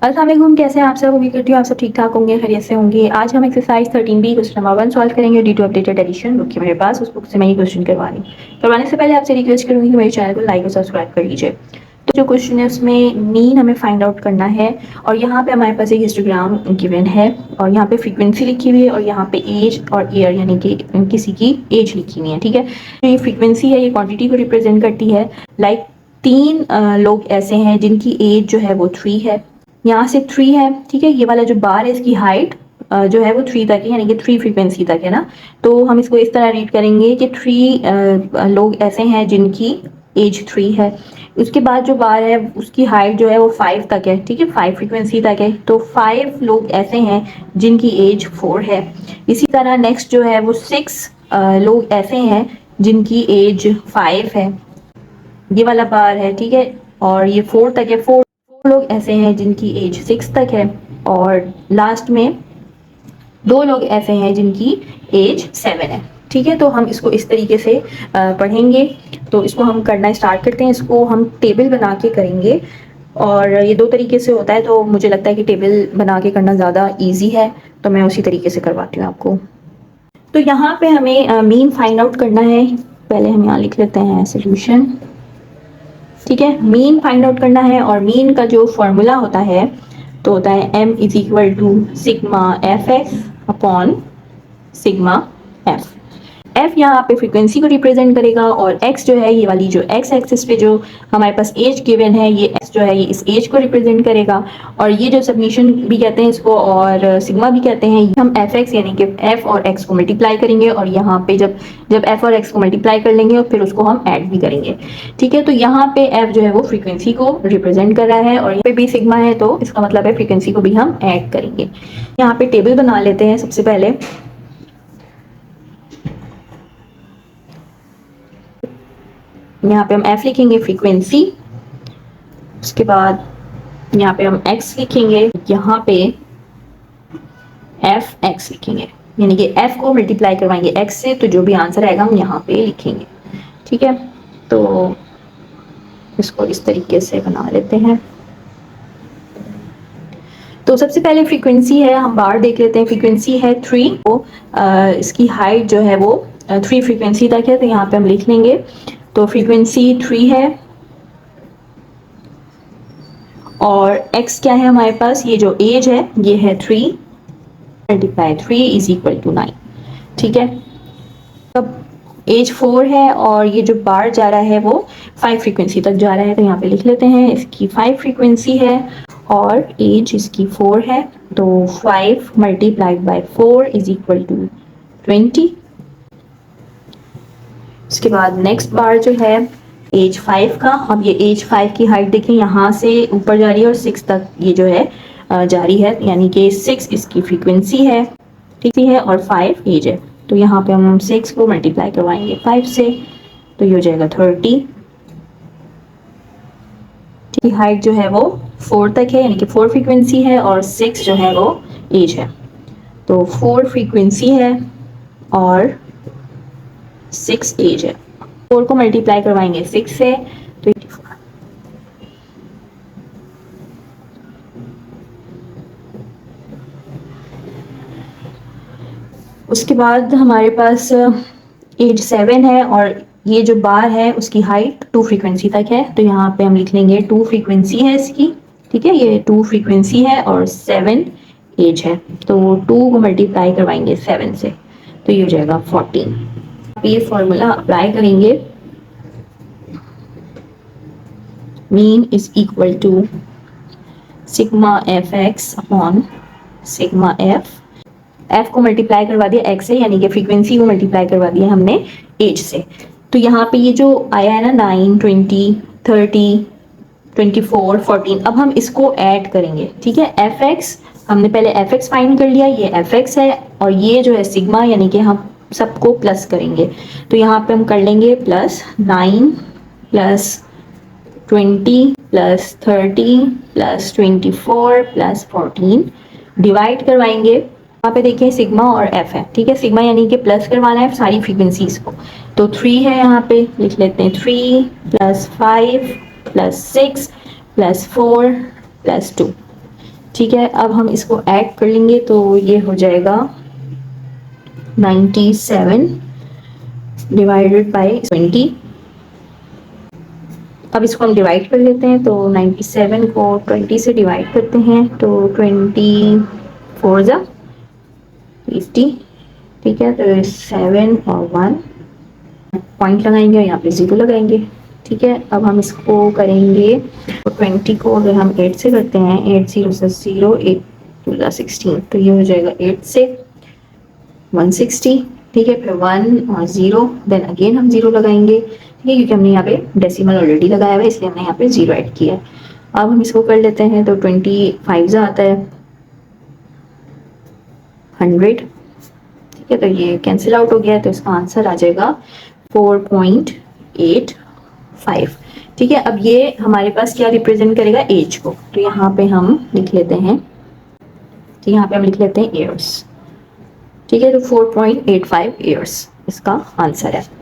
अस्सलाम वालेकुम, कैसे हैं आप सब? उम्मीद करती हूँ आप सब ठीक ठाक होंगे, खैरियत से होंगे। आज हम exercise 13B question number 1 solve करेंगे डी टू अपडेटेड एडिशन बुक की मेरे पास, उस बुक से मैं ये क्वेश्चन करवाने से पहले आपसे रिक्वेस्ट करूँगी कि मेरे चैनल को लाइक और सब्सक्राइब कर लीजिए। तो जो क्वेश्चन है उसमें मीन हमें फाइंड आउट करना है और यहाँ पे हमारे पास एक हिस्टोग्राम गिवन है और यहाँ पे फ्रीक्वेंसी लिखी हुई है और यहाँ पे एज और ईयर यानी कि किसी की एज लिखी हुई है। ठीक है, तो ये फ्रीक्वेंसी है, ये क्वांटिटी को रिप्रेजेंट करती है। लाइक 3 लोग ऐसे हैं जिनकी एज जो है वो 3 है, यहाँ से 3 है। ठीक है, ये वाला जो बार है इसकी हाइट जो है वो 3 तक है, यानी कि 3 फ्रीक्वेंसी तक है ना। तो हम इसको इस तरह रीड करेंगे कि 3 लोग ऐसे हैं जिनकी एज 3 है। उसके बाद जो बार है उसकी हाइट जो है वो 5 तक है। ठीक है, 5 फ्रीक्वेंसी तक है, तो 5 लोग ऐसे हैं जिनकी एज 4 है। इसी तरह नेक्स्ट जो है वो 6 लोग ऐसे हैं जिनकी एज 5 है, ये वाला बार है। ठीक है, और ये 4 तक है। 4 लोग ऐसे हैं जिनकी एज 6 तक है और लास्ट में 2 लोग ऐसे हैं जिनकी एज 7 है। ठीक है, तो हम इसको इस तरीके से पढ़ेंगे। तो इसको हम करना स्टार्ट करते हैं। इसको हम टेबल बना के करेंगे और ये 2 तरीके से होता है, तो मुझे लगता है कि टेबल बना के करना ज़्यादा ईजी है, तो मैं उसी तरीके से करवाती हूँ आपको। तो यहाँ पे हमें मीन फाइंड आउट करना है। पहले हम यहाँ लिख लेते हैं सोल्यूशन। ठीक है, मीन फाइंड आउट करना है और मीन का जो फॉर्मूला होता है तो होता है m is equal to sigma f x upon sigma f. F यहाँ पे फ्रीक्वेंसी को रिप्रेजेंट करेगा और एक्स जो है ये वाली जो एक्स एक्सिस पे जो हमारे पास एज गिवन है, ये एक्स जो है ये इस एज को रिप्रेजेंट करेगा और ये जो सबमिशन भी कहते हैं इसको और सिग्मा भी कहते हैं। हम एफ एक्स यानी कि एफ और एक्स को मल्टीप्लाई करेंगे और यहाँ पे जब एफ और एक्स को मल्टीप्लाई कर लेंगे और फिर उसको हम ऐड भी करेंगे। ठीक है, तो यहाँ पे एफ जो है वो फ्रीक्वेंसी को रिप्रेजेंट कर रहा है और यहाँ पे भी सिग्मा है, तो इसका मतलब है फ्रीक्वेंसी को भी हम ऐड करेंगे। यहाँ पे टेबल बना लेते हैं सबसे पहले। यहाँ पे हम f लिखेंगे फ्रीक्वेंसी, उसके बाद यहाँ पे हम x लिखेंगे, यहाँ पे एफ एक्स लिखेंगे, यानी कि f को मल्टीप्लाई करवाएंगे x से, तो जो भी आंसर आएगा हम यहाँ पे लिखेंगे। ठीक है, तो इसको इस तरीके से बना लेते हैं। तो सबसे पहले फ्रीक्वेंसी है, हम बार देख लेते हैं। फ्रीक्वेंसी है 3, तो इसकी हाइट जो है वो 3 फ्रीक्वेंसी तक है, तो यहाँ पे हम लिख लेंगे। तो फ्रीक्वेंसी 3 है और x क्या है हमारे पास, ये जो एज है ये है 3 मल्टीप्लाई 3 इज इक्वल टू 9। ठीक है, अब एज 4 है और ये जो बार जा रहा है वो 5 फ्रीक्वेंसी तक जा रहा है, तो यहाँ पे लिख लेते हैं इसकी 5 फ्रीक्वेंसी है और एज इसकी 4 है, तो 5 multiplied by 4 is equal to 20। उसके बाद नेक्स्ट बार जो है एज 5 का, अब ये एज 5 की हाइट देखें, यहाँ से ऊपर जा रही है और 6 तक ये जो है जारी है, यानी कि 6 इसकी फ्रीक्वेंसी है। ठीक है, और 5 एज है, तो यहाँ पे हम 6 को मल्टीप्लाई करवाएंगे 5 से, तो ये हो जाएगा 30। ठीक, हाइट जो है वो 4 तक है, यानी कि 4 फ्रीक्वेंसी है और 6 जो है वो एज है, तो 4 फ्रीक्वेंसी है और 6 एज है। 4 को मल्टीप्लाई करवाएंगे 6 से, तो 84। उसके बाद हमारे पास एज 7 है और ये जो बार है उसकी हाइट 2 फ्रीक्वेंसी तक है, तो यहाँ पे हम लिख लेंगे 2 फ्रीक्वेंसी है इसकी। ठीक है, ये 2 फ्रीक्वेंसी है और 7 एज है, तो 2 को मल्टीप्लाई करवाएंगे 7 से, तो ये हो जाएगा 14। ये फॉर्मूला अप्लाई करेंगे, mean is equal to sigma f x upon sigma f को मल्टीप्लाई करवा दिया एक्स से, यानी कि फ्रीक्वेंसी को मल्टीप्लाई करवा दिया हमने एज से। तो यहाँ पे ये जो आया है ना 9, 20, 30, 24, 14, अब हम इसको ऐड करेंगे। ठीक है, एफ एक्स हमने पहले एफ एक्स फाइंड कर लिया, ये एफ एक्स है और ये जो है सिग्मा, यानी कि हम सबको प्लस करेंगे, तो यहाँ पे हम कर लेंगे plus 9 plus 20 plus 30 plus 24 plus 14, divide करवाएंगे। यहाँ पे देखिए सिग्मा और एफ है। ठीक है, सिग्मा यानी कि प्लस करवाना है सारी फ्रीक्वेंसीज को, तो 3 है, यहाँ पे लिख लेते हैं 3 प्लस 5 प्लस 6 प्लस 4 प्लस 2। ठीक है, अब हम इसको ऐड कर लेंगे तो ये हो जाएगा 97 डिवाइडेड बाई 20। अब इसको हम डिवाइड कर लेते हैं, तो 97 को 20 से डिवाइड करते हैं तो 24 जा 80। ठीक है, तो 7 और 1 पॉइंट लगाएंगे और यहाँ पे 0 लगाएंगे। ठीक है, अब हम इसको करेंगे तो 20 को अगर हम 8 से करते हैं, 8 0 से 0, 8 2 16, तो ये हो जाएगा 8 से 160। ठीक है, फिर 1 और 0, देन अगेन हम 0 लगाएंगे। ठीक है, क्योंकि हमने यहाँ पे डेसिमल ऑलरेडी लगाया हुआ है इसलिए हमने यहाँ पे 0 ऐड किया है। अब हम इसको कर लेते हैं तो 25 आता है 100। ठीक है, तो ये कैंसिल आउट हो गया है, तो इसका आंसर आ जाएगा 4.85। ठीक है, अब ये हमारे पास क्या रिप्रेजेंट करेगा, एज को, तो यहाँ पे हम लिख लेते हैं, तो यहाँ पे हम लिख लेते हैं ईयर्स। ठीक है, तो 4.85 ईयर्स इसका आंसर है।